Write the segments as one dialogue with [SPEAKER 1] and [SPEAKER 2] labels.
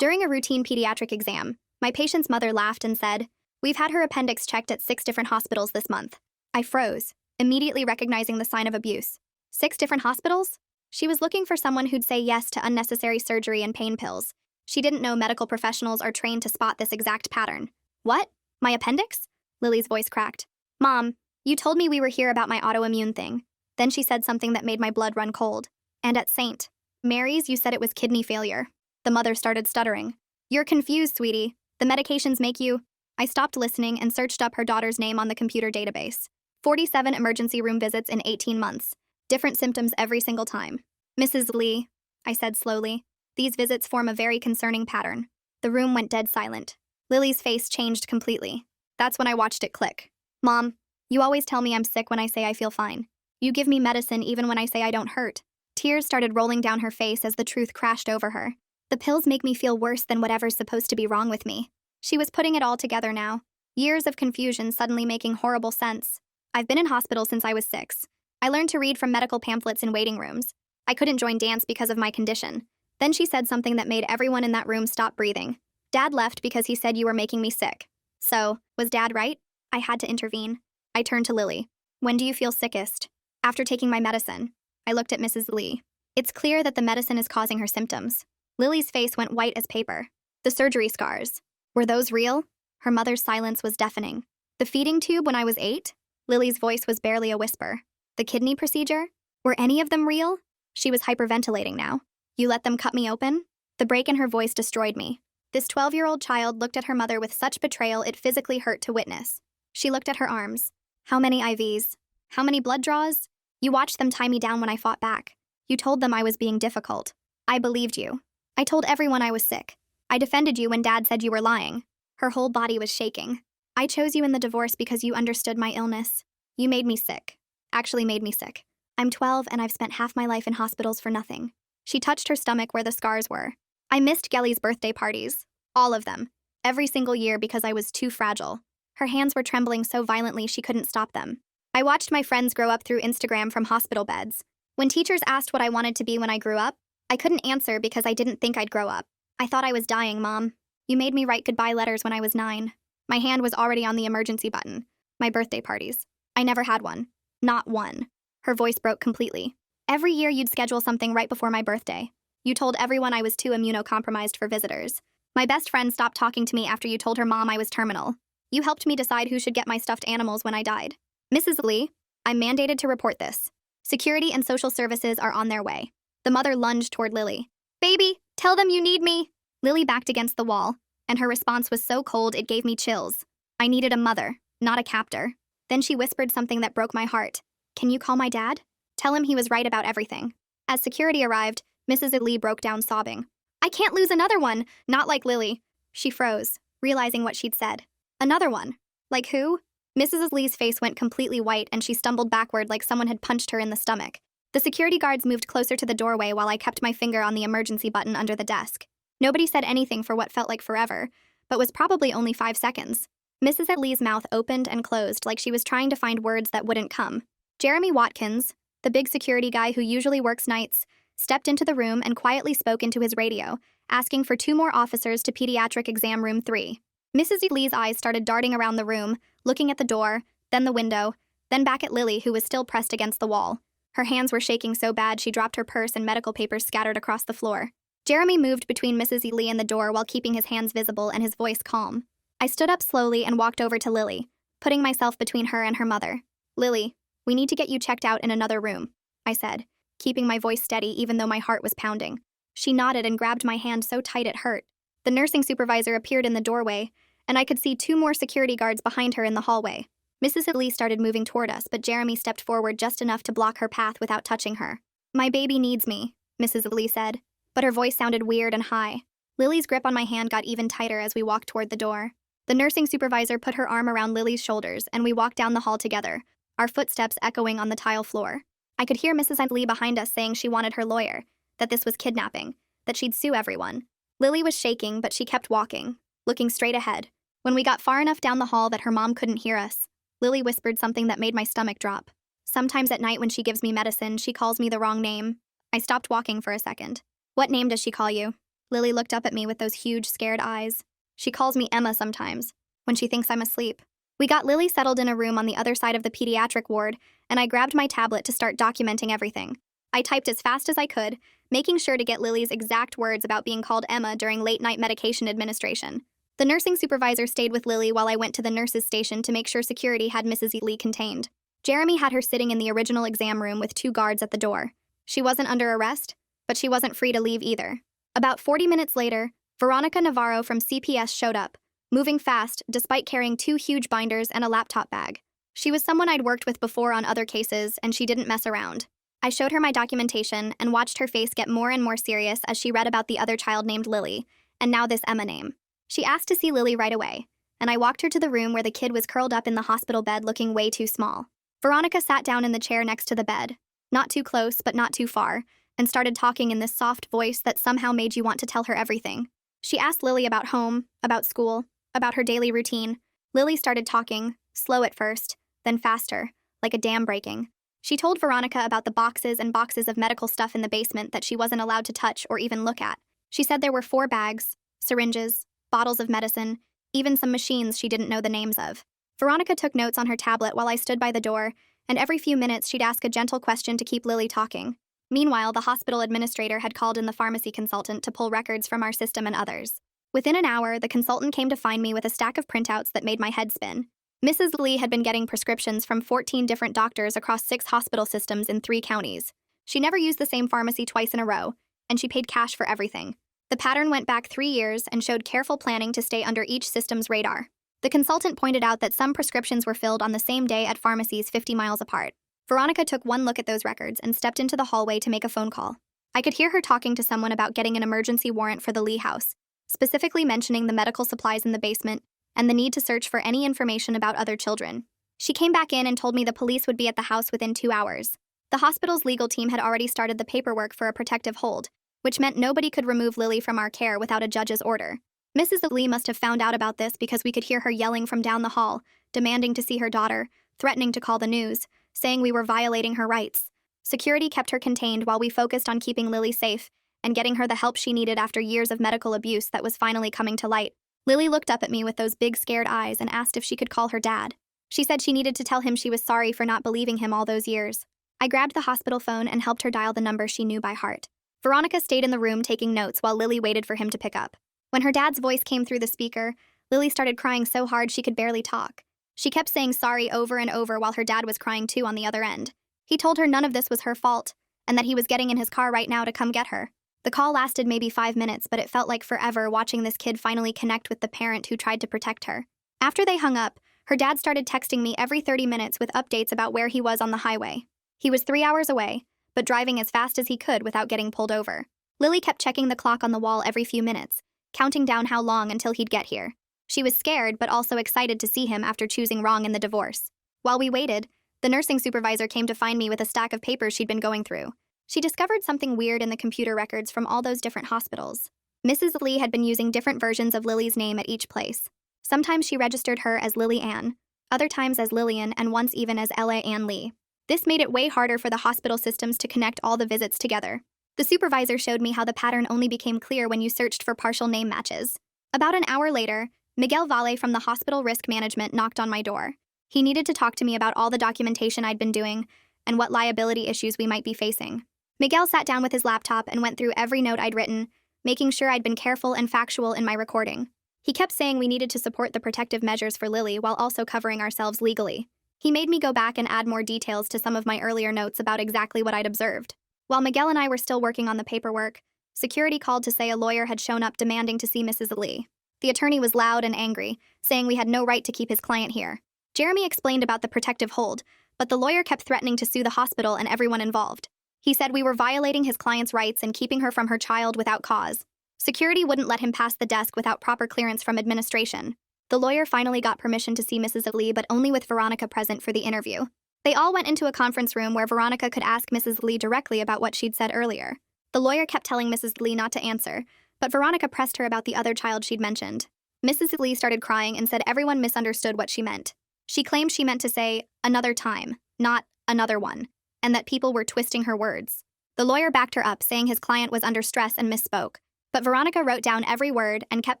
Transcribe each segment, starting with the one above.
[SPEAKER 1] During a routine pediatric exam, my patient's mother laughed and said, "We've had her appendix checked at 6 different hospitals this month." I froze, immediately recognizing the sign of abuse. 6 different hospitals? She was looking for someone who'd say yes to unnecessary surgery and pain pills. She didn't know medical professionals are trained to spot this exact pattern. "What? My appendix?" Lily's voice cracked. "Mom, you told me we were here about my autoimmune thing." Then she said something that made my blood run cold. "And at St. Mary's, you said it was kidney failure." The mother started stuttering. "You're confused, sweetie. The medications make you—" I stopped listening and searched up her daughter's name on the computer database. 47 emergency room visits in 18 months. Different symptoms every single time. "Mrs. Lee," I said slowly, "these visits form a very concerning pattern." The room went dead silent. Lily's face changed completely. That's when I watched it click. "Mom, you always tell me I'm sick when I say I feel fine. You give me medicine even when I say I don't hurt." Tears started rolling down her face as the truth crashed over her. "The pills make me feel worse than whatever's supposed to be wrong with me." She was putting it all together now. Years of confusion suddenly making horrible sense. "I've been in hospital since I was 6. I learned to read from medical pamphlets in waiting rooms. I couldn't join dance because of my condition." Then she said something that made everyone in that room stop breathing. "Dad left because he said you were making me sick." So, was Dad right? I had to intervene. I turned to Lily. "When do you feel sickest?" "After taking my medicine." I looked at Mrs. Lee. It's clear that the medicine is causing her symptoms. Lily's face went white as paper. "The surgery scars. Were those real?" Her mother's silence was deafening. "The feeding tube when I was 8? Lily's voice was barely a whisper. "The kidney procedure? Were any of them real?" She was hyperventilating now. "You let them cut me open?" The break in her voice destroyed me. This 12-year-old child looked at her mother with such betrayal it physically hurt to witness. She looked at her arms. "How many IVs? How many blood draws? You watched them tie me down when I fought back. You told them I was being difficult. I believed you. I told everyone I was sick. I defended you when Dad said you were lying." Her whole body was shaking. "I chose you in the divorce because you understood my illness. You made me sick. Actually made me sick. I'm 12 and I've spent half my life in hospitals for nothing." She touched her stomach where the scars were. "I missed Gelly's birthday parties. All of them. Every single year because I was too fragile." Her hands were trembling so violently she couldn't stop them. "I watched my friends grow up through Instagram from hospital beds. When teachers asked what I wanted to be when I grew up, I couldn't answer because I didn't think I'd grow up. I thought I was dying, Mom. You made me write goodbye letters when I was 9. My hand was already on the emergency button. My birthday parties. I never had one. Not one." Her voice broke completely. "Every year you'd schedule something right before my birthday. You told everyone I was too immunocompromised for visitors. My best friend stopped talking to me after you told her mom I was terminal. You helped me decide who should get my stuffed animals when I died. Mrs. Lee, I'm mandated to report this. Security and social services are on their way." The mother lunged toward Lily. "Baby, tell them you need me." Lily backed against the wall, and her response was so cold it gave me chills. I needed a mother, not a captor. Then she whispered something that broke my heart. "Can you call my dad? Tell him he was right about everything." As security arrived, Mrs. Lee broke down sobbing. "I can't lose another one, not like Lily." She froze, realizing what she'd said. "Another one? Like who?" Mrs. Lee's face went completely white and she stumbled backward like someone had punched her in the stomach. The security guards moved closer to the doorway while I kept my finger on the emergency button under the desk. Nobody said anything for what felt like forever, but was probably only 5 seconds. Mrs. Lee's mouth opened and closed like she was trying to find words that wouldn't come. Jeremy Watkins, the big security guy who usually works nights, stepped into the room and quietly spoke into his radio, asking for 2 more officers to pediatric exam room 3. Mrs. Lee's eyes started darting around the room, looking at the door, then the window, then back at Lily, who was still pressed against the wall. Her hands were shaking so bad she dropped her purse and medical papers scattered across the floor. Jeremy moved between Mrs. Lee and the door while keeping his hands visible and his voice calm. I stood up slowly and walked over to Lily, putting myself between her and her mother. "Lily, we need to get you checked out in another room," I said, keeping my voice steady even though my heart was pounding. She nodded and grabbed my hand so tight it hurt. The nursing supervisor appeared in the doorway, and I could see 2 more security guards behind her in the hallway. Mrs. Lee started moving toward us, but Jeremy stepped forward just enough to block her path without touching her. "My baby needs me," Mrs. Lee said, but her voice sounded weird and high. Lily's grip on my hand got even tighter as we walked toward the door. The nursing supervisor put her arm around Lily's shoulders, and we walked down the hall together, our footsteps echoing on the tile floor. I could hear Mrs. Lee behind us saying she wanted her lawyer, that this was kidnapping, that she'd sue everyone. Lily was shaking, but she kept walking, looking straight ahead. When we got far enough down the hall that her mom couldn't hear us, Lily whispered something that made my stomach drop. "Sometimes at night when she gives me medicine, she calls me the wrong name." I stopped walking for a second. "What name does she call you?" Lily looked up at me with those huge, scared eyes. She calls me Emma sometimes, when she thinks I'm asleep. We got Lily settled in a room on the other side of the pediatric ward, and I grabbed my tablet to start documenting everything. I typed as fast as I could, making sure to get Lily's exact words about being called Emma during late-night medication administration. The nursing supervisor stayed with Lily while I went to the nurses' station to make sure security had Mrs. Lee contained. Jeremy had her sitting in the original exam room with 2 guards at the door. She wasn't under arrest, but she wasn't free to leave either. About 40 minutes later, Veronica Navarro from CPS showed up, moving fast despite carrying 2 huge binders and a laptop bag. She was someone I'd worked with before on other cases, and she didn't mess around. I showed her my documentation and watched her face get more and more serious as she read about the other child named Lily, and now this Emma name. She asked to see Lily right away, and I walked her to the room where the kid was curled up in the hospital bed looking way too small. Veronica sat down in the chair next to the bed, not too close but not too far, and started talking in this soft voice that somehow made you want to tell her everything. She asked Lily about home, about school, about her daily routine. Lily started talking, slow at first, then faster, like a dam breaking. She told Veronica about the boxes and boxes of medical stuff in the basement that she wasn't allowed to touch or even look at. She said there were 4 bags, syringes, bottles of medicine, even some machines she didn't know the names of. Veronica took notes on her tablet while I stood by the door, and every few minutes she'd ask a gentle question to keep Lily talking. Meanwhile, the hospital administrator had called in the pharmacy consultant to pull records from our system and others. Within an hour, the consultant came to find me with a stack of printouts that made my head spin. Mrs. Lee had been getting prescriptions from 14 different doctors across 6 hospital systems in 3 counties. She never used the same pharmacy twice in a row, and she paid cash for everything. The pattern went back 3 years and showed careful planning to stay under each system's radar. The consultant pointed out that some prescriptions were filled on the same day at pharmacies 50 miles apart. Veronica took one look at those records and stepped into the hallway to make a phone call. I could hear her talking to someone about getting an emergency warrant for the Lee house, specifically mentioning the medical supplies in the basement and the need to search for any information about other children. She came back in and told me the police would be at the house within 2 hours. The hospital's legal team had already started the paperwork for a protective hold, which meant nobody could remove Lily from our care without a judge's order. Mrs. Lee must have found out about this because we could hear her yelling from down the hall, demanding to see her daughter, threatening to call the news, saying we were violating her rights. Security kept her contained while we focused on keeping Lily safe and getting her the help she needed after years of medical abuse that was finally coming to light. Lily looked up at me with those big scared eyes and asked if she could call her dad. She said she needed to tell him she was sorry for not believing him all those years. I grabbed the hospital phone and helped her dial the number she knew by heart. Veronica stayed in the room taking notes while Lily waited for him to pick up. When her dad's voice came through the speaker, Lily started crying so hard she could barely talk. She kept saying sorry over and over while her dad was crying too on the other end. He told her none of this was her fault, and that he was getting in his car right now to come get her. The call lasted maybe 5 minutes, but it felt like forever watching this kid finally connect with the parent who tried to protect her. After they hung up, her dad started texting me every 30 minutes with updates about where he was on the highway. He was 3 hours away, but driving as fast as he could without getting pulled over. Lily kept checking the clock on the wall every few minutes, counting down how long until he'd get here. She was scared but also excited to see him after choosing wrong in the divorce. While we waited, the nursing supervisor came to find me with a stack of papers she'd been going through. She discovered something weird in the computer records from all those different hospitals. Mrs. Lee had been using different versions of Lily's name at each place. Sometimes she registered her as Lily Ann, other times as Lillian, and once even as Ella Ann Lee. This made it way harder for the hospital systems to connect all the visits together. The supervisor showed me how the pattern only became clear when you searched for partial name matches. About an hour later, Miguel Valle from the hospital risk management knocked on my door. He needed to talk to me about all the documentation I'd been doing and what liability issues we might be facing. Miguel sat down with his laptop and went through every note I'd written, making sure I'd been careful and factual in my recording. He kept saying we needed to support the protective measures for Lily while also covering ourselves legally. He made me go back and add more details to some of my earlier notes about exactly what I'd observed. While Miguel and I were still working on the paperwork, security called to say a lawyer had shown up demanding to see Mrs. Lee. The attorney was loud and angry, saying we had no right to keep his client here. Jeremy explained about the protective hold, but the lawyer kept threatening to sue the hospital and everyone involved. He said we were violating his client's rights and keeping her from her child without cause. Security wouldn't let him pass the desk without proper clearance from administration. The lawyer finally got permission to see Mrs. Lee, but only with Veronica present for the interview. They all went into a conference room where Veronica could ask Mrs. Lee directly about what she'd said earlier. The lawyer kept telling Mrs. Lee not to answer, but Veronica pressed her about the other child she'd mentioned. Mrs. Lee started crying and said everyone misunderstood what she meant. She claimed she meant to say, another time, not another one, and that people were twisting her words. The lawyer backed her up, saying his client was under stress and misspoke. But Veronica wrote down every word and kept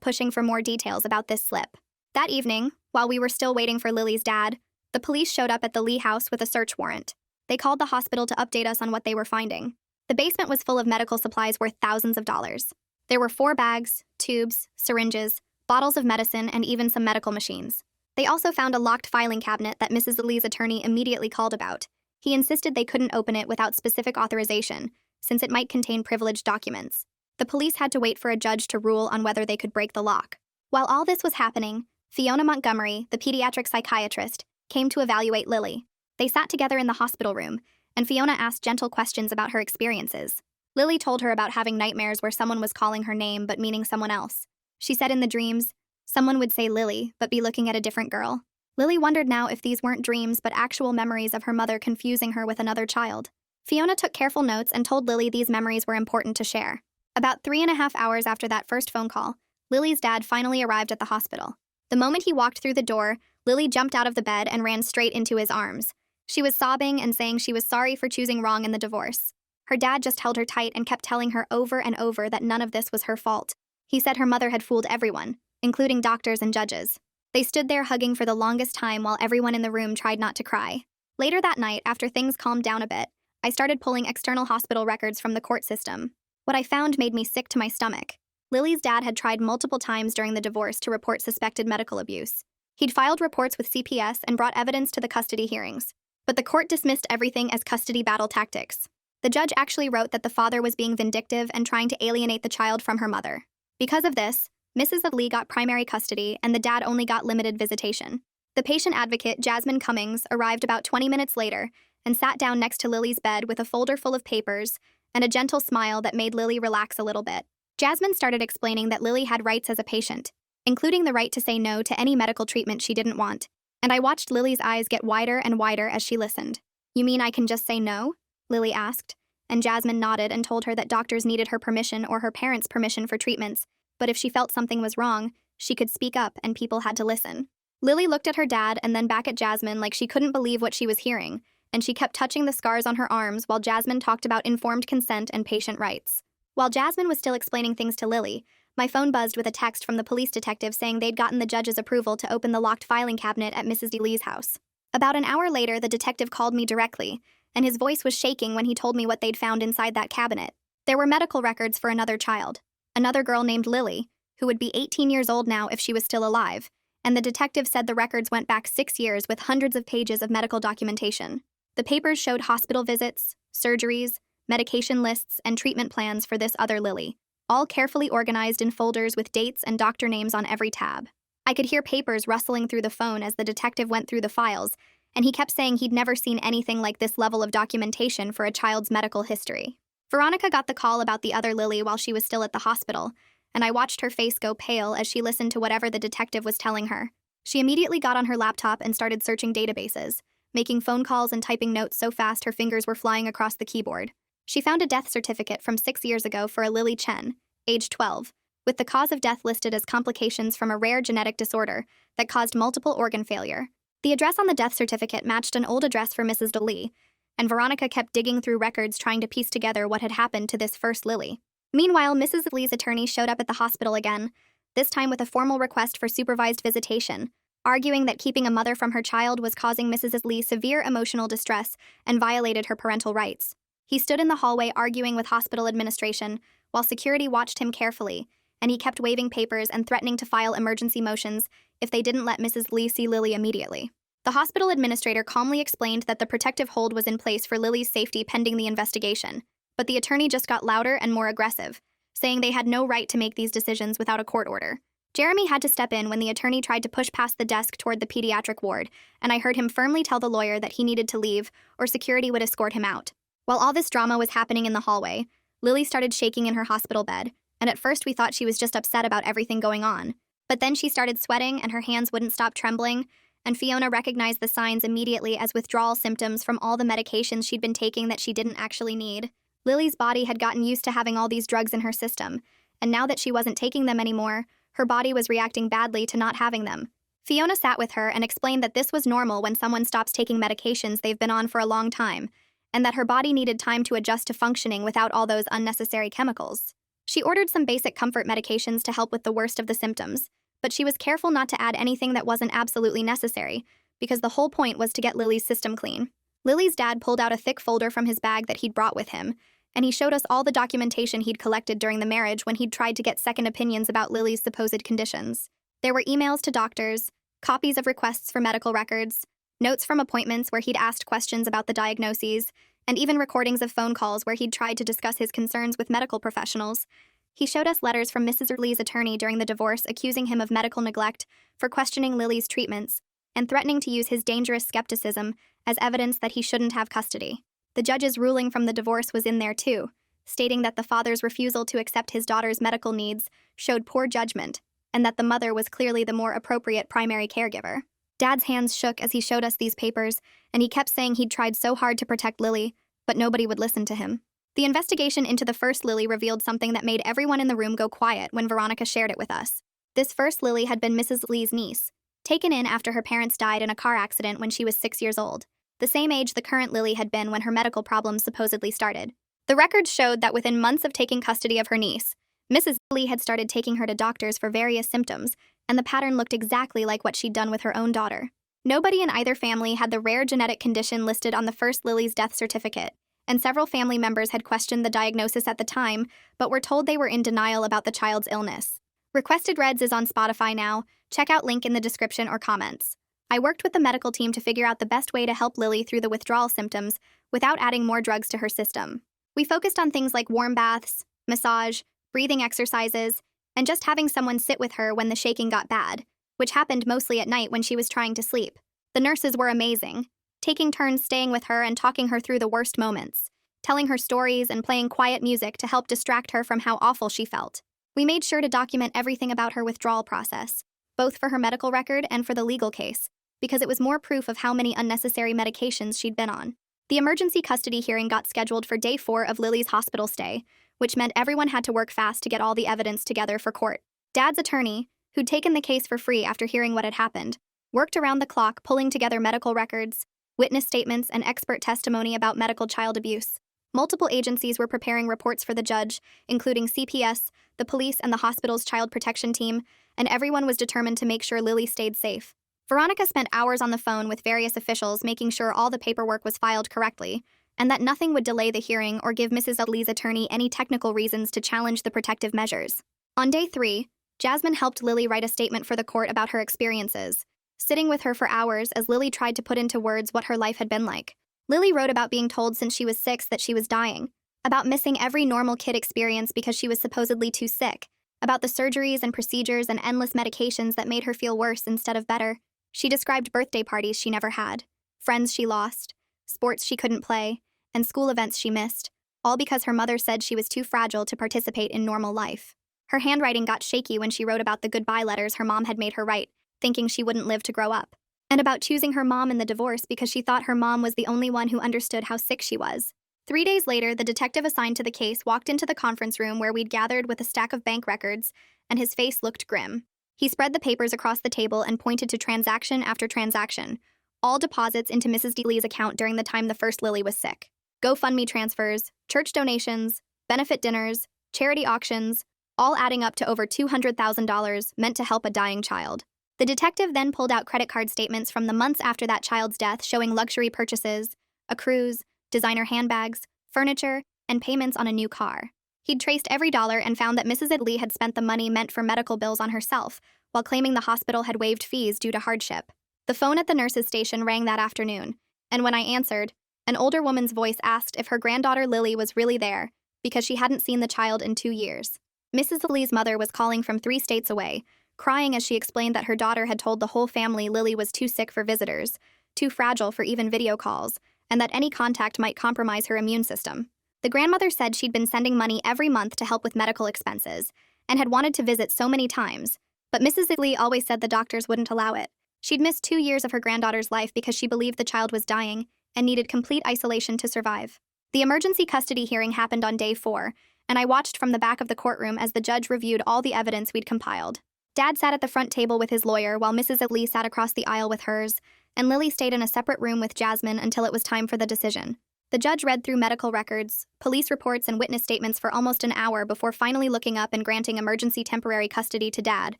[SPEAKER 1] pushing for more details about this slip. That evening, while we were still waiting for Lily's dad, the police showed up at the Lee house with a search warrant. They called the hospital to update us on what they were finding. The basement was full of medical supplies worth thousands of dollars. There were 4 bags, tubes, syringes, bottles of medicine, and even some medical machines. They also found a locked filing cabinet that Mrs. Lee's attorney immediately called about. He insisted they couldn't open it without specific authorization, since it might contain privileged documents. The police had to wait for a judge to rule on whether they could break the lock. While all this was happening, Fiona Montgomery, the pediatric psychiatrist, came to evaluate Lily. They sat together in the hospital room, and Fiona asked gentle questions about her experiences. Lily told her about having nightmares where someone was calling her name but meaning someone else. She said in the dreams, someone would say Lily but be looking at a different girl. Lily wondered now if these weren't dreams but actual memories of her mother confusing her with another child. Fiona took careful notes and told Lily these memories were important to share. About 3.5 hours after that first phone call, Lily's dad finally arrived at the hospital. The moment he walked through the door, Lily jumped out of the bed and ran straight into his arms. She was sobbing and saying she was sorry for choosing wrong in the divorce. Her dad just held her tight and kept telling her over and over that none of this was her fault. He said her mother had fooled everyone, including doctors and judges. They stood there hugging for the longest time while everyone in the room tried not to cry. Later that night, after things calmed down a bit, I started pulling external hospital records from the court system. What I found made me sick to my stomach. Lily's dad had tried multiple times during the divorce to report suspected medical abuse. He'd filed reports with CPS and brought evidence to the custody hearings. But the court dismissed everything as custody battle tactics. The judge actually wrote that the father was being vindictive and trying to alienate the child from her mother. Because of this, Mrs. Lee got primary custody and the dad only got limited visitation. The patient advocate, Jasmine Cummings, arrived about 20 minutes later and sat down next to Lily's bed with a folder full of papers and a gentle smile that made Lily relax a little bit. Jasmine started explaining that Lily had rights as a patient, including the right to say no to any medical treatment she didn't want. And I watched Lily's eyes get wider and wider as she listened. "You mean I can just say no?" Lily asked, and Jasmine nodded and told her that doctors needed her permission or her parents' permission for treatments, but if she felt something was wrong, she could speak up and people had to listen. Lily looked at her dad and then back at Jasmine like she couldn't believe what she was hearing, and she kept touching the scars on her arms while Jasmine talked about informed consent and patient rights. While Jasmine was still explaining things to Lily, my phone buzzed with a text from the police detective saying they'd gotten the judge's approval to open the locked filing cabinet at Mrs. Lee's house. About an hour later, the detective called me directly, and his voice was shaking when he told me what they'd found inside that cabinet. There were medical records for another child, another girl named Lily, who would be 18 years old now if she was still alive, and the detective said the records went back 6 years with hundreds of pages of medical documentation. The papers showed hospital visits, surgeries, medication lists, and treatment plans for this other Lily, all carefully organized in folders with dates and doctor names on every tab. I could hear papers rustling through the phone as the detective went through the files, and he kept saying he'd never seen anything like this level of documentation for a child's medical history. Veronica got the call about the other Lily while she was still at the hospital, and I watched her face go pale as she listened to whatever the detective was telling her. She immediately got on her laptop and started searching databases, making phone calls and typing notes so fast her fingers were flying across the keyboard. She found a death certificate from 6 years ago for a Lily Chen, age 12, with the cause of death listed as complications from a rare genetic disorder that caused multiple organ failure. The address on the death certificate matched an old address for Mrs. Lee, and Veronica kept digging through records trying to piece together what had happened to this first Lily. Meanwhile, Mrs. Lee's attorney showed up at the hospital again, this time with a formal request for supervised visitation, arguing that keeping a mother from her child was causing Mrs. Lee severe emotional distress and violated her parental rights. He stood in the hallway arguing with hospital administration, while security watched him carefully, and he kept waving papers and threatening to file emergency motions if they didn't let Mrs. Lee see Lily immediately. The hospital administrator calmly explained that the protective hold was in place for Lily's safety pending the investigation, but the attorney just got louder and more aggressive, saying they had no right to make these decisions without a court order. Jeremy had to step in when the attorney tried to push past the desk toward the pediatric ward, and I heard him firmly tell the lawyer that he needed to leave or security would escort him out. While all this drama was happening in the hallway, Lily started shaking in her hospital bed, and at first we thought she was just upset about everything going on. But then she started sweating and her hands wouldn't stop trembling, and Fiona recognized the signs immediately as withdrawal symptoms from all the medications she'd been taking that she didn't actually need. Lily's body had gotten used to having all these drugs in her system, and now that she wasn't taking them anymore, her body was reacting badly to not having them. Fiona sat with her and explained that this was normal when someone stops taking medications they've been on for a long time, and that her body needed time to adjust to functioning without all those unnecessary chemicals. She ordered some basic comfort medications to help with the worst of the symptoms, but she was careful not to add anything that wasn't absolutely necessary, because the whole point was to get Lily's system clean. Lily's dad pulled out a thick folder from his bag that he'd brought with him, and he showed us all the documentation he'd collected during the marriage when he'd tried to get second opinions about Lily's supposed conditions. There were emails to doctors, copies of requests for medical records, notes from appointments where he'd asked questions about the diagnoses, and even recordings of phone calls where he'd tried to discuss his concerns with medical professionals. He showed us letters from Mrs. Lee's attorney during the divorce accusing him of medical neglect for questioning Lily's treatments and threatening to use his dangerous skepticism as evidence that he shouldn't have custody. The judge's ruling from the divorce was in there too, stating that the father's refusal to accept his daughter's medical needs showed poor judgment and that the mother was clearly the more appropriate primary caregiver. Dad's hands shook as he showed us these papers, and he kept saying he'd tried so hard to protect Lily, but nobody would listen to him. The investigation into the first Lily revealed something that made everyone in the room go quiet when Veronica shared it with us. This first Lily had been Mrs. Lee's niece, taken in after her parents died in a car accident when she was 6 years old, the same age the current Lily had been when her medical problems supposedly started. The records showed that within months of taking custody of her niece, Mrs. Lee had started taking her to doctors for various symptoms, and the pattern looked exactly like what she'd done with her own daughter. Nobody in either family had the rare genetic condition listed on the first Lily's death certificate, and several family members had questioned the diagnosis at the time, but were told they were in denial about the child's illness. Requested Reds is on Spotify now. Check out link in the description or comments. I worked with the medical team to figure out the best way to help Lily through the withdrawal symptoms without adding more drugs to her system. We focused on things like warm baths, massage, breathing exercises, and just having someone sit with her when the shaking got bad, which happened mostly at night when she was trying to sleep. The nurses were amazing, taking turns staying with her and talking her through the worst moments, telling her stories and playing quiet music to help distract her from how awful she felt. We made sure to document everything about her withdrawal process, both for her medical record and for the legal case, because it was more proof of how many unnecessary medications she'd been on. The emergency custody hearing got scheduled for day 4 of Lily's hospital stay, which meant everyone had to work fast to get all the evidence together for court. Dad's attorney, who'd taken the case for free after hearing what had happened, worked around the clock pulling together medical records, witness statements, and expert testimony about medical child abuse. Multiple agencies were preparing reports for the judge, including CPS, the police, and the hospital's child protection team, and everyone was determined to make sure Lily stayed safe. Veronica spent hours on the phone with various officials making sure all the paperwork was filed correctly, and that nothing would delay the hearing or give Mrs. Lee's attorney any technical reasons to challenge the protective measures. On day 3, Jasmine helped Lily write a statement for the court about her experiences, sitting with her for hours as Lily tried to put into words what her life had been like. Lily wrote about being told since she was 6 that she was dying, about missing every normal kid experience because she was supposedly too sick, about the surgeries and procedures and endless medications that made her feel worse instead of better. She described birthday parties she never had, friends she lost, sports she couldn't play, and school events she missed, all because her mother said she was too fragile to participate in normal life. Her handwriting got shaky when she wrote about the goodbye letters her mom had made her write, thinking she wouldn't live to grow up, and about choosing her mom in the divorce because she thought her mom was the only one who understood how sick she was. 3 days later, the detective assigned to the case walked into the conference room where we'd gathered with a stack of bank records, and his face looked grim. He spread the papers across the table and pointed to transaction after transaction, all deposits into Mrs. Lee's account during the time the first Lily was sick. GoFundMe transfers, church donations, benefit dinners, charity auctions, all adding up to over $200,000 meant to help a dying child. The detective then pulled out credit card statements from the months after that child's death showing luxury purchases, a cruise, designer handbags, furniture, and payments on a new car. He'd traced every dollar and found that Mrs. Lee had spent the money meant for medical bills on herself, while claiming the hospital had waived fees due to hardship. The phone at the nurse's station rang that afternoon, and when I answered, an older woman's voice asked if her granddaughter Lily was really there, because she hadn't seen the child in 2 years. Mrs. Lee's mother was calling from 3 states away, crying as she explained that her daughter had told the whole family Lily was too sick for visitors, too fragile for even video calls, and that any contact might compromise her immune system. The grandmother said she'd been sending money every month to help with medical expenses, and had wanted to visit so many times, but Mrs. Lee always said the doctors wouldn't allow it. She'd missed 2 years of her granddaughter's life because she believed the child was dying and needed complete isolation to survive. The emergency custody hearing happened on day 4, and I watched from the back of the courtroom as the judge reviewed all the evidence we'd compiled. Dad sat at the front table with his lawyer while Mrs. Lee sat across the aisle with hers, and Lily stayed in a separate room with Jasmine until it was time for the decision. The judge read through medical records, police reports, and witness statements for almost an hour before finally looking up and granting emergency temporary custody to Dad,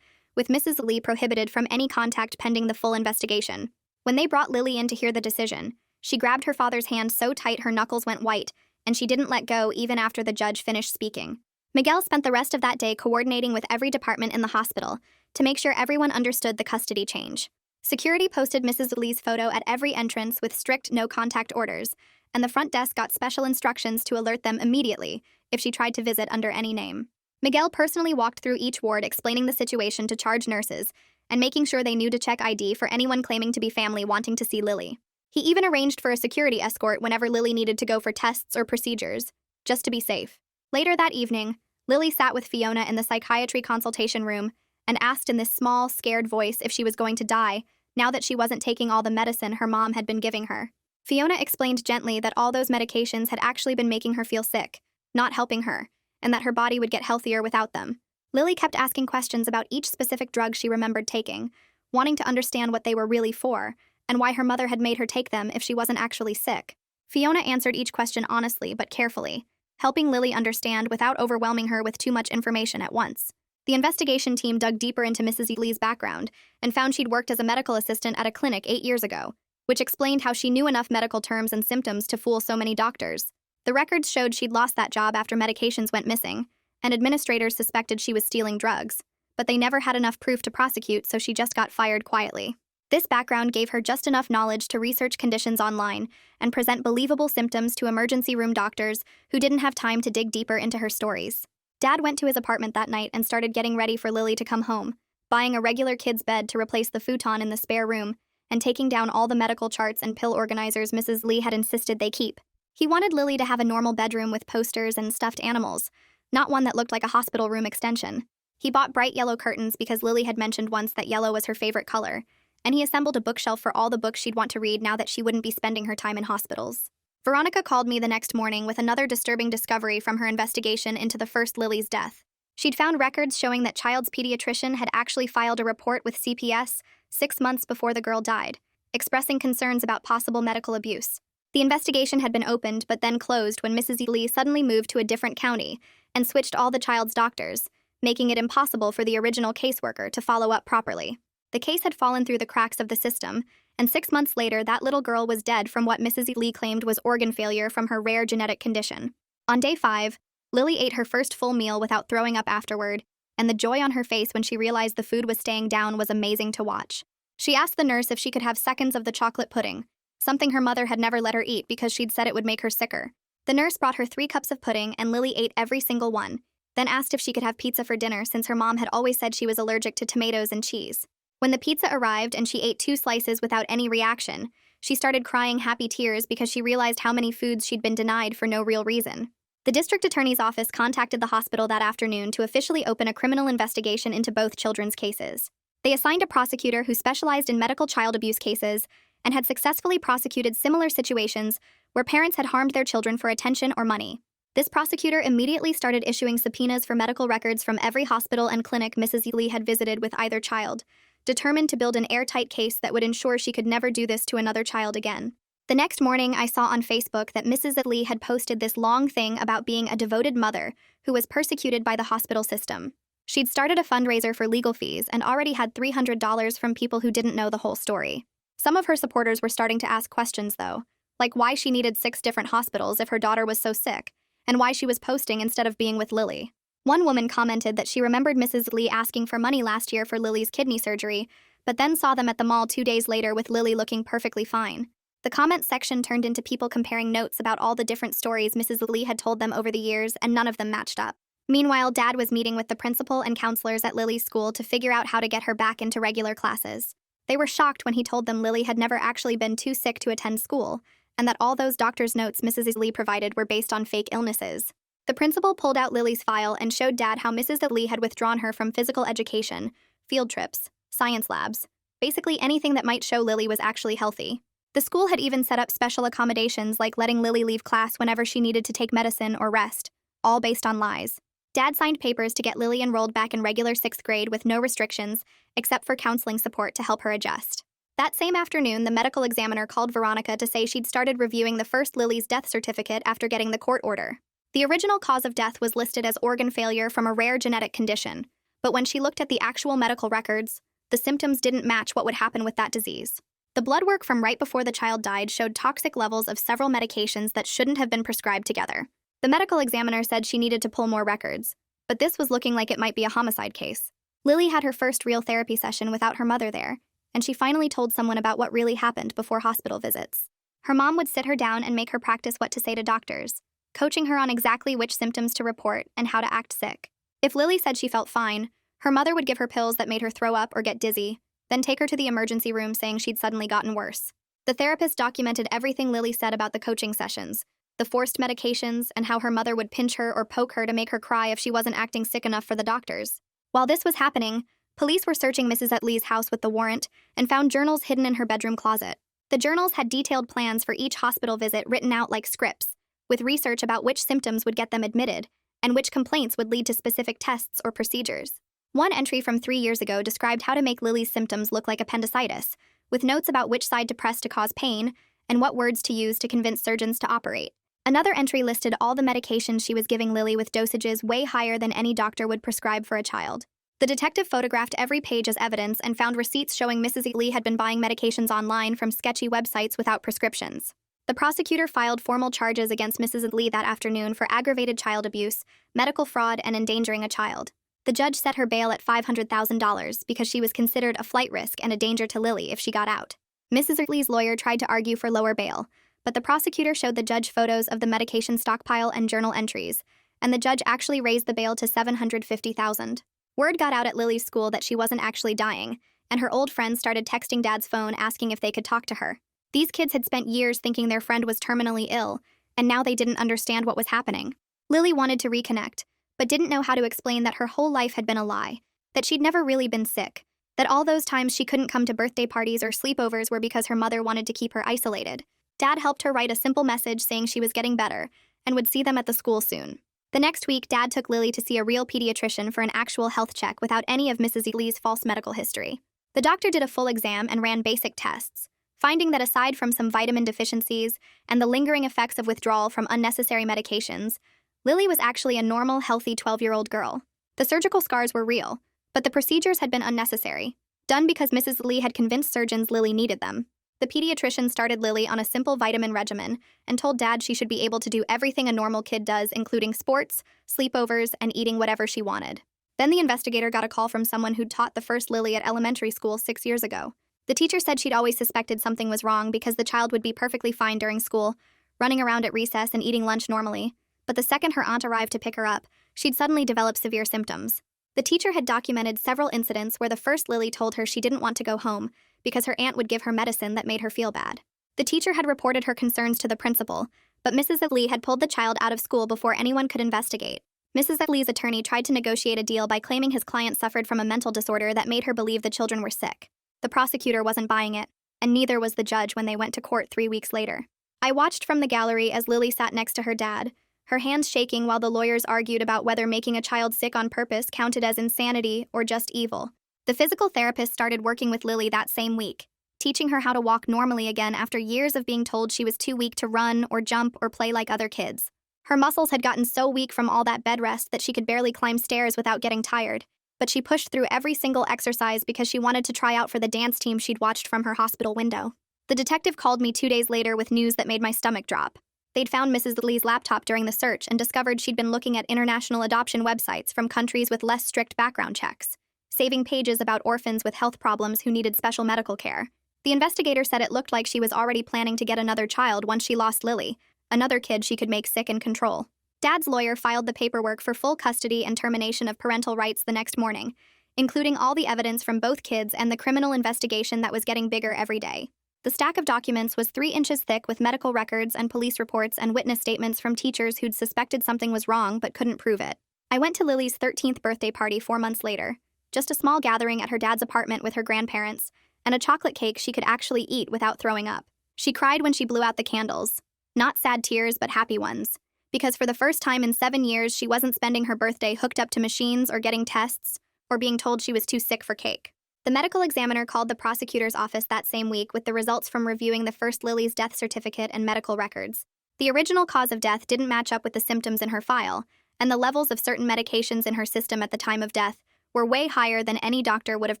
[SPEAKER 1] with Mrs. Lee prohibited from any contact pending the full investigation. When they brought Lily in to hear the decision, she grabbed her father's hand so tight her knuckles went white, and she didn't let go even after the judge finished speaking. Miguel spent the rest of that day coordinating with every department in the hospital to make sure everyone understood the custody change. Security posted Mrs. Lee's photo at every entrance with strict no-contact orders, and the front desk got special instructions to alert them immediately if she tried to visit under any name. Miguel personally walked through each ward explaining the situation to charge nurses and making sure they knew to check ID for anyone claiming to be family wanting to see Lily. He even arranged for a security escort whenever Lily needed to go for tests or procedures, just to be safe. Later that evening, Lily sat with Fiona in the psychiatry consultation room and asked in this small, scared voice if she was going to die now that she wasn't taking all the medicine her mom had been giving her. Fiona explained gently that all those medications had actually been making her feel sick, not helping her, and that her body would get healthier without them. Lily kept asking questions about each specific drug she remembered taking, wanting to understand what they were really for, and why her mother had made her take them if she wasn't actually sick. Fiona answered each question honestly but carefully, helping Lily understand without overwhelming her with too much information at once. The investigation team dug deeper into Mrs. Lee's background and found she'd worked as a medical assistant at a clinic 8 years ago, which explained how she knew enough medical terms and symptoms to fool so many doctors. The records showed she'd lost that job after medications went missing, and administrators suspected she was stealing drugs, but they never had enough proof to prosecute, so she just got fired quietly. This background gave her just enough knowledge to research conditions online and present believable symptoms to emergency room doctors who didn't have time to dig deeper into her stories. Dad went to his apartment that night and started getting ready for Lily to come home, buying a regular kid's bed to replace the futon in the spare room, and taking down all the medical charts and pill organizers Mrs. Lee had insisted they keep. He wanted Lily to have a normal bedroom with posters and stuffed animals, not one that looked like a hospital room extension. He bought bright yellow curtains because Lily had mentioned once that yellow was her favorite color, and he assembled a bookshelf for all the books she'd want to read now that she wouldn't be spending her time in hospitals. Veronica called me the next morning with another disturbing discovery from her investigation into the first Lily's death. She'd found records showing that child's pediatrician had actually filed a report with CPS 6 months before the girl died, expressing concerns about possible medical abuse. The investigation had been opened but then closed when Mrs. Lee suddenly moved to a different county and switched all the child's doctors, making it impossible for the original caseworker to follow up properly. The case had fallen through the cracks of the system, and 6 months later that little girl was dead from what Mrs. Lee claimed was organ failure from her rare genetic condition. On day 5, Lily ate her first full meal without throwing up afterward, and the joy on her face when she realized the food was staying down was amazing to watch. She asked the nurse if she could have seconds of the chocolate pudding, something her mother had never let her eat because she'd said it would make her sicker. The nurse brought her 3 cups of pudding and Lily ate every single one, then asked if she could have pizza for dinner since her mom had always said she was allergic to tomatoes and cheese. When the pizza arrived and she ate 2 slices without any reaction, she started crying happy tears because she realized how many foods she'd been denied for no real reason. The district attorney's office contacted the hospital that afternoon to officially open a criminal investigation into both children's cases. They assigned a prosecutor who specialized in medical child abuse cases and had successfully prosecuted similar situations where parents had harmed their children for attention or money. This prosecutor immediately started issuing subpoenas for medical records from every hospital and clinic Mrs. Lee had visited with either child, determined to build an airtight case that would ensure she could never do this to another child again. The next morning, I saw on Facebook that Mrs. Lee had posted this long thing about being a devoted mother who was persecuted by the hospital system. She'd started a fundraiser for legal fees and already had $300 from people who didn't know the whole story. Some of her supporters were starting to ask questions, though, like why she needed 6 different hospitals if her daughter was so sick, and why she was posting instead of being with Lily. One woman commented that she remembered Mrs. Lee asking for money last year for Lily's kidney surgery, but then saw them at the mall 2 days later with Lily looking perfectly fine. The comment section turned into people comparing notes about all the different stories Mrs. Lee had told them over the years, and none of them matched up. Meanwhile, Dad was meeting with the principal and counselors at Lily's school to figure out how to get her back into regular classes. They were shocked when he told them Lily had never actually been too sick to attend school, and that all those doctor's notes Mrs. Lee provided were based on fake illnesses. The principal pulled out Lily's file and showed Dad how Mrs. Lee had withdrawn her from physical education, field trips, science labs, basically anything that might show Lily was actually healthy. The school had even set up special accommodations like letting Lily leave class whenever she needed to take medicine or rest, all based on lies. Dad signed papers to get Lily enrolled back in regular 6th grade with no restrictions, except for counseling support to help her adjust. That same afternoon, the medical examiner called Veronica to say she'd started reviewing the first Lily's death certificate after getting the court order. The original cause of death was listed as organ failure from a rare genetic condition, but when she looked at the actual medical records, the symptoms didn't match what would happen with that disease. The blood work from right before the child died showed toxic levels of several medications that shouldn't have been prescribed together. The medical examiner said she needed to pull more records, but this was looking like it might be a homicide case. Lily had her first real therapy session without her mother there, and she finally told someone about what really happened before hospital visits. Her mom would sit her down and make her practice what to say to doctors, coaching her on exactly which symptoms to report and how to act sick. If Lily said she felt fine, her mother would give her pills that made her throw up or get dizzy, then take her to the emergency room saying she'd suddenly gotten worse. The therapist documented everything Lily said about the coaching sessions, the forced medications, and how her mother would pinch her or poke her to make her cry if she wasn't acting sick enough for the doctors. While this was happening, police were searching Mrs. Utley's house with the warrant and found journals hidden in her bedroom closet. The journals had detailed plans for each hospital visit written out like scripts, with research about which symptoms would get them admitted and which complaints would lead to specific tests or procedures. One entry from 3 years ago described how to make Lily's symptoms look like appendicitis, with notes about which side to press to cause pain and what words to use to convince surgeons to operate. Another entry listed all the medications she was giving Lily with dosages way higher than any doctor would prescribe for a child. The detective photographed every page as evidence and found receipts showing Mrs. Lee had been buying medications online from sketchy websites without prescriptions. The prosecutor filed formal charges against Mrs. Lee that afternoon for aggravated child abuse, medical fraud, and endangering a child. The judge set her bail at $500,000 because she was considered a flight risk and a danger to Lily if she got out. Mrs. Lee's lawyer tried to argue for lower bail, but the prosecutor showed the judge photos of the medication stockpile and journal entries, and the judge actually raised the bail to $750,000. Word got out at Lily's school that she wasn't actually dying, and her old friends started texting Dad's phone asking if they could talk to her. These kids had spent years thinking their friend was terminally ill, and now they didn't understand what was happening. Lily wanted to reconnect, but didn't know how to explain that her whole life had been a lie, that she'd never really been sick, that all those times she couldn't come to birthday parties or sleepovers were because her mother wanted to keep her isolated. Dad helped her write a simple message saying she was getting better and would see them at the school soon. The next week, Dad took Lily to see a real pediatrician for an actual health check without any of Mrs. Lee's false medical history. The doctor did a full exam and ran basic tests, finding that aside from some vitamin deficiencies and the lingering effects of withdrawal from unnecessary medications, Lily was actually a normal, healthy 12-year-old girl. The surgical scars were real, but the procedures had been unnecessary, done because Mrs. Lee had convinced surgeons Lily needed them. The pediatrician started Lily on a simple vitamin regimen and told Dad she should be able to do everything a normal kid does, including sports, sleepovers, and eating whatever she wanted. Then the investigator got a call from someone who'd taught the first Lily at elementary school 6 years ago. The teacher said she'd always suspected something was wrong because the child would be perfectly fine during school, running around at recess and eating lunch normally. But the second her aunt arrived to pick her up, she'd suddenly develop severe symptoms. The teacher had documented several incidents where the first Lily told her she didn't want to go home because her aunt would give her medicine that made her feel bad. The teacher had reported her concerns to the principal, but Mrs. Lee had pulled the child out of school before anyone could investigate. Mrs. Lee's attorney tried to negotiate a deal by claiming his client suffered from a mental disorder that made her believe the children were sick. The prosecutor wasn't buying it, and neither was the judge when they went to court 3 weeks later. I watched from the gallery as Lily sat next to her dad, her hands shaking while the lawyers argued about whether making a child sick on purpose counted as insanity or just evil. The physical therapist started working with Lily that same week, teaching her how to walk normally again after years of being told she was too weak to run or jump or play like other kids. Her muscles had gotten so weak from all that bed rest that she could barely climb stairs without getting tired, but she pushed through every single exercise because she wanted to try out for the dance team she'd watched from her hospital window. The detective called me 2 days later with news that made my stomach drop. They'd found Mrs. Lee's laptop during the search and discovered she'd been looking at international adoption websites from countries with less strict background checks, saving pages about orphans with health problems who needed special medical care. The investigator said it looked like she was already planning to get another child once she lost Lily, another kid she could make sick and control. Dad's lawyer filed the paperwork for full custody and termination of parental rights the next morning, including all the evidence from both kids and the criminal investigation that was getting bigger every day. The stack of documents was 3 inches thick with medical records and police reports and witness statements from teachers who'd suspected something was wrong but couldn't prove it. I went to Lily's 13th birthday party 4 months later, just a small gathering at her dad's apartment with her grandparents, and a chocolate cake she could actually eat without throwing up. She cried when she blew out the candles. Not sad tears, but happy ones. Because for the first time in 7 years, she wasn't spending her birthday hooked up to machines or getting tests, or being told she was too sick for cake. The medical examiner called the prosecutor's office that same week with the results from reviewing the first Lily's death certificate and medical records. The original cause of death didn't match up with the symptoms in her file, and the levels of certain medications in her system at the time of death were way higher than any doctor would have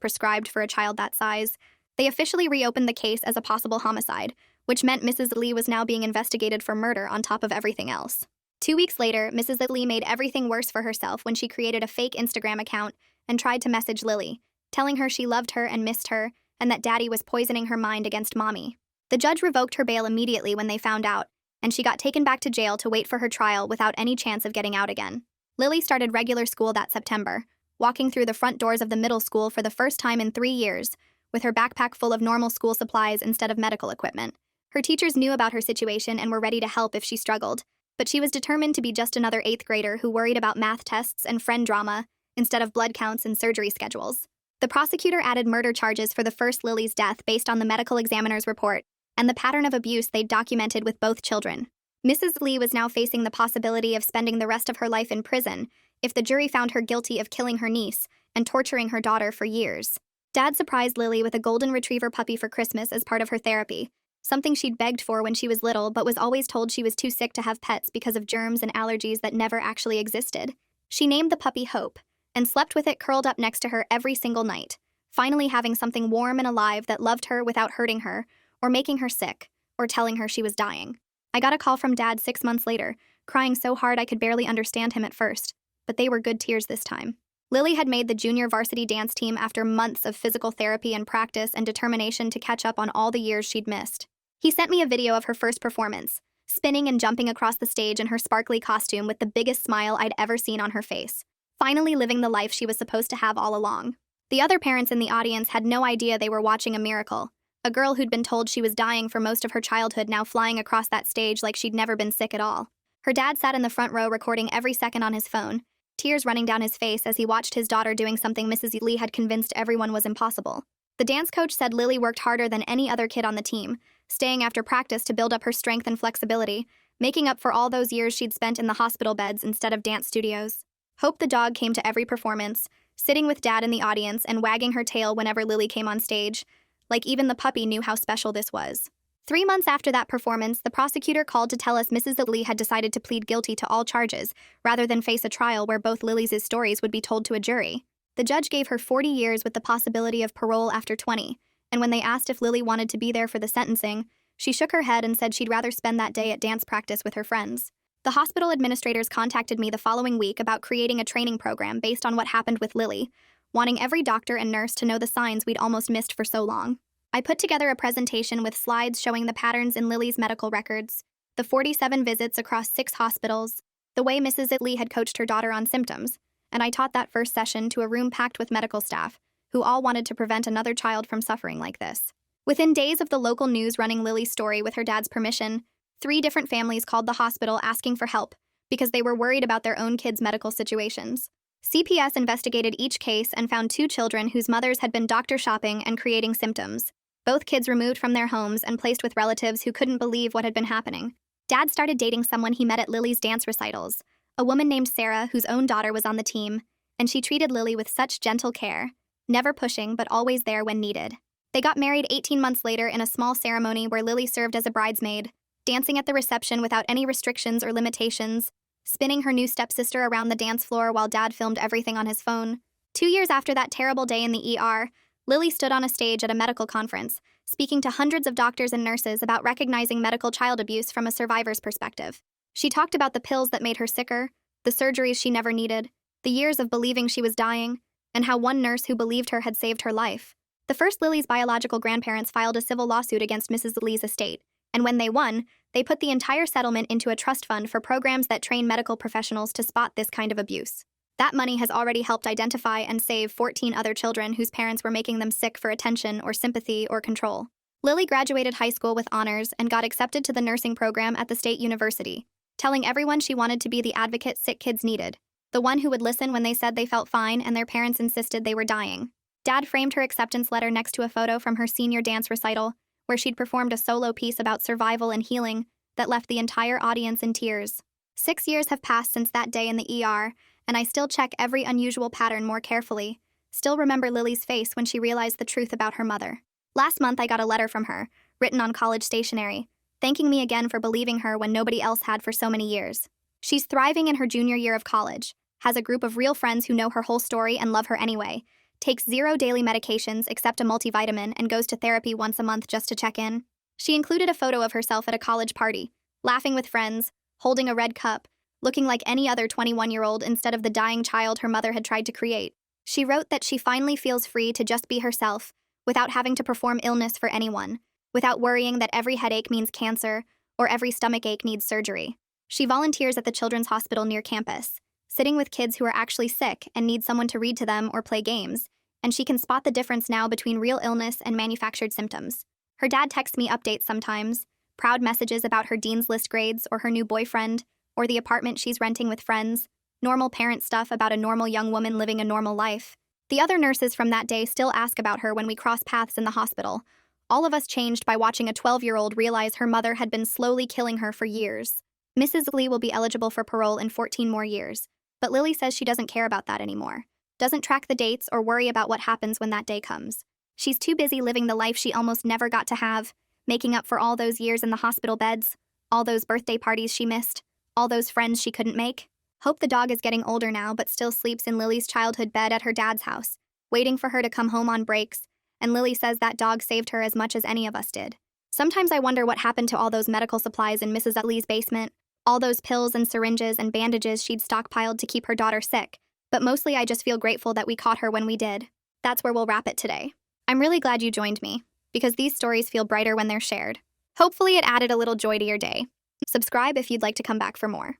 [SPEAKER 1] prescribed for a child that size. They officially reopened the case as a possible homicide, which meant Mrs. Lee was now being investigated for murder on top of everything else. 2 weeks later, Mrs. Lee made everything worse for herself when she created a fake Instagram account and tried to message Lily, telling her she loved her and missed her, and that Daddy was poisoning her mind against Mommy. The judge revoked her bail immediately when they found out, and she got taken back to jail to wait for her trial without any chance of getting out again. Lily started regular school that September, walking through the front doors of the middle school for the first time in 3 years, with her backpack full of normal school supplies instead of medical equipment. Her teachers knew about her situation and were ready to help if she struggled, but she was determined to be just another 8th grader who worried about math tests and friend drama instead of blood counts and surgery schedules. The prosecutor added murder charges for the first Lily's death based on the medical examiner's report and the pattern of abuse they'd documented with both children. Mrs. Lee was now facing the possibility of spending the rest of her life in prison if the jury found her guilty of killing her niece and torturing her daughter for years. Dad surprised Lily with a golden retriever puppy for Christmas as part of her therapy, something she'd begged for when she was little but was always told she was too sick to have pets because of germs and allergies that never actually existed. She named the puppy Hope and slept with it curled up next to her every single night, finally having something warm and alive that loved her without hurting her or making her sick or telling her she was dying. I got a call from Dad 6 months later, crying so hard I could barely understand him at first, but they were good tears this time. Lily had made the junior varsity dance team after months of physical therapy and practice and determination to catch up on all the years she'd missed. He sent me a video of her first performance, spinning and jumping across the stage in her sparkly costume with the biggest smile I'd ever seen on her face, finally living the life she was supposed to have all along. The other parents in the audience had no idea they were watching a miracle, a girl who'd been told she was dying for most of her childhood now flying across that stage like she'd never been sick at all. Her dad sat in the front row recording every second on his phone, tears running down his face as he watched his daughter doing something Mrs. Lee had convinced everyone was impossible. The dance coach said Lily worked harder than any other kid on the team, staying after practice to build up her strength and flexibility, making up for all those years she'd spent in the hospital beds instead of dance studios. Hope the dog came to every performance, sitting with Dad in the audience and wagging her tail whenever Lily came on stage, like even the puppy knew how special this was. 3 months after that performance, the prosecutor called to tell us Mrs. Lee had decided to plead guilty to all charges, rather than face a trial where both Lily's stories would be told to a jury. The judge gave her 40 years with the possibility of parole after 20, and when they asked if Lily wanted to be there for the sentencing, she shook her head and said she'd rather spend that day at dance practice with her friends. The hospital administrators contacted me the following week about creating a training program based on what happened with Lily, wanting every doctor and nurse to know the signs we'd almost missed for so long. I put together a presentation with slides showing the patterns in Lily's medical records, the 47 visits across 6 hospitals, the way Mrs. Lee had coached her daughter on symptoms, and I taught that first session to a room packed with medical staff, who all wanted to prevent another child from suffering like this. Within days of the local news running Lily's story with her dad's permission, 3 different families called the hospital asking for help because they were worried about their own kids' medical situations. CPS investigated each case and found 2 children whose mothers had been doctor shopping and creating symptoms. Both kids removed from their homes and placed with relatives who couldn't believe what had been happening. Dad started dating someone he met at Lily's dance recitals, a woman named Sarah whose own daughter was on the team, and she treated Lily with such gentle care, never pushing but always there when needed. They got married 18 months later in a small ceremony where Lily served as a bridesmaid, dancing at the reception without any restrictions or limitations, spinning her new stepsister around the dance floor while Dad filmed everything on his phone. 2 years after that terrible day in the ER, Lily stood on a stage at a medical conference, speaking to hundreds of doctors and nurses about recognizing medical child abuse from a survivor's perspective. She talked about the pills that made her sicker, the surgeries she never needed, the years of believing she was dying, and how one nurse who believed her had saved her life. The first Lily's biological grandparents filed a civil lawsuit against Mrs. Lee's estate, and when they won, they put the entire settlement into a trust fund for programs that train medical professionals to spot this kind of abuse. That money has already helped identify and save 14 other children whose parents were making them sick for attention or sympathy or control. Lily graduated high school with honors and got accepted to the nursing program at the state university, telling everyone she wanted to be the advocate sick kids needed, the one who would listen when they said they felt fine and their parents insisted they were dying. Dad framed her acceptance letter next to a photo from her senior dance recital, where she'd performed a solo piece about survival and healing that left the entire audience in tears. 6 years have passed since that day in the ER, and I still check every unusual pattern more carefully, Still remember Lily's face when she realized the truth about her mother. Last month I got a letter from her, written on college stationery, thanking me again for believing her when nobody else had for so many years. She's thriving in her junior year of college, has a group of real friends who know her whole story and love her anyway, takes 0 daily medications except a multivitamin and goes to therapy once a month just to check in. She included a photo of herself at a college party, laughing with friends, holding a red cup, looking like any other 21-year-old instead of the dying child her mother had tried to create. She wrote that she finally feels free to just be herself, without having to perform illness for anyone, without worrying that every headache means cancer or every stomachache needs surgery. She volunteers at the children's hospital near campus, sitting with kids who are actually sick and need someone to read to them or play games, and she can spot the difference now between real illness and manufactured symptoms. Her dad texts me updates sometimes, proud messages about her Dean's List grades or her new boyfriend, or the apartment she's renting with friends, normal parent stuff about a normal young woman living a normal life. The other nurses from that day still ask about her when we cross paths in the hospital. All of us changed by watching a 12-year-old realize her mother had been slowly killing her for years. Mrs. Lee will be eligible for parole in 14 more years, but Lily says she doesn't care about that anymore. Doesn't track the dates or worry about what happens when that day comes. She's too busy living the life she almost never got to have, making up for all those years in the hospital beds, all those birthday parties she missed, all those friends she couldn't make. Hope the dog is getting older now but still sleeps in Lily's childhood bed at her dad's house, waiting for her to come home on breaks, and Lily says that dog saved her as much as any of us did. Sometimes I wonder what happened to all those medical supplies in Mrs. Lee's basement, all those pills and syringes and bandages she'd stockpiled to keep her daughter sick, but mostly I just feel grateful that we caught her when we did. That's where we'll wrap it today. I'm really glad you joined me, because these stories feel brighter when they're shared. Hopefully it added a little joy to your day. Subscribe if you'd like to come back for more.